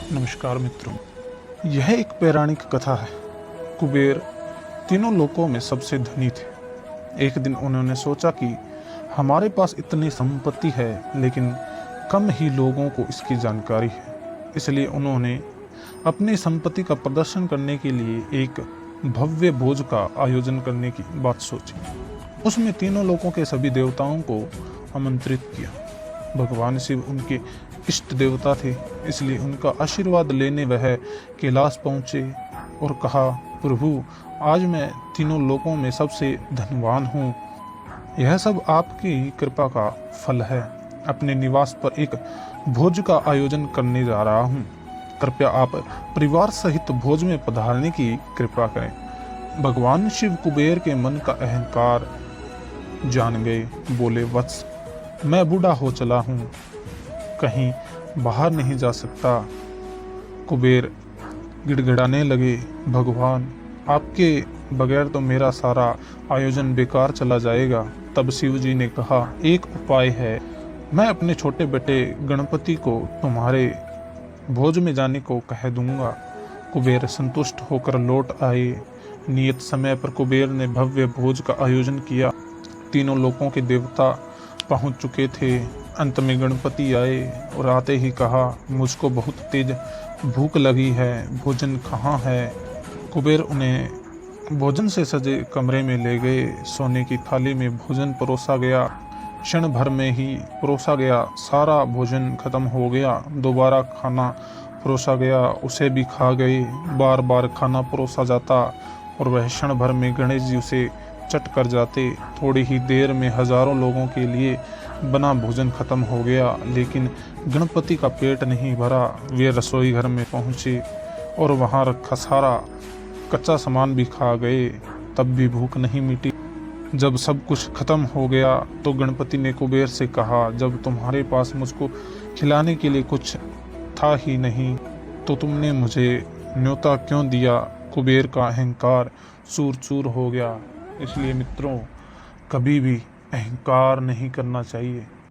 नमस्कार मित्रों, यह एक पौराणिक कथा है। कुबेर तीनों लोकों में सबसे धनी थे। एक दिन उन्होंने सोचा कि हमारे पास इतनी संपत्ति है, लेकिन कम ही लोगों को इसकी जानकारी है। इसलिए उन्होंने अपनी संपत्ति का प्रदर्शन करने के लिए एक भव्य भोज का आयोजन करने की बात सोची। उसमें तीनों लोकों के सभी देवताओं को आमंत्रित किया। भगवान शिव उनके इष्ट देवता थे, इसलिए उनका आशीर्वाद लेने वह कैलाश पहुँचे और कहा, प्रभु, आज मैं तीनों लोकों में सबसे धनवान हूँ। यह सब आपकी कृपा का फल है। अपने निवास पर एक भोज का आयोजन करने जा रहा हूँ। कृपया आप परिवार सहित भोज में पधारने की कृपा करें। भगवान शिव कुबेर के मन का अहंकार जान गए। बोले, वत्स, मैं बूढ़ा हो चला हूँ, कहीं बाहर नहीं जा सकता। कुबेर गिड़गिड़ाने लगे, भगवान, आपके बगैर तो मेरा सारा आयोजन बेकार चला जाएगा। तब शिव जी ने कहा, एक उपाय है। मैं अपने छोटे बेटे गणपति को तुम्हारे भोज में जाने को कह दूंगा। कुबेर संतुष्ट होकर लौट आए। नियत समय पर कुबेर ने भव्य भोज का आयोजन किया। तीनों लोकों के देवता पहुंच चुके थे। अंत में गणपति आए और आते ही कहा, मुझको बहुत तेज भूख लगी है, भोजन कहाँ है? कुबेर उन्हें भोजन से सजे कमरे में ले गए। सोने की थाली में भोजन परोसा गया। क्षण भर में ही परोसा गया सारा भोजन खत्म हो गया। दोबारा खाना परोसा गया, उसे भी खा गए। बार बार खाना परोसा जाता और वह क्षण भर में गणेश जी उसे चट कर जाते। थोड़ी ही देर में हजारों लोगों के लिए बना भोजन खत्म हो गया, लेकिन गणपति का पेट नहीं भरा। वे रसोई घर में पहुंचे और वहां रखा सारा कच्चा सामान भी खा गए, तब भी भूख नहीं मिटी। जब सब कुछ खत्म हो गया तो गणपति ने कुबेर से कहा, जब तुम्हारे पास मुझको खिलाने के लिए कुछ था ही नहीं तो तुमने मुझे न्योता क्यों दिया? कुबेर का अहंकार चूर चूर हो गया। इसलिए मित्रों, कभी भी अहंकार नहीं करना चाहिए।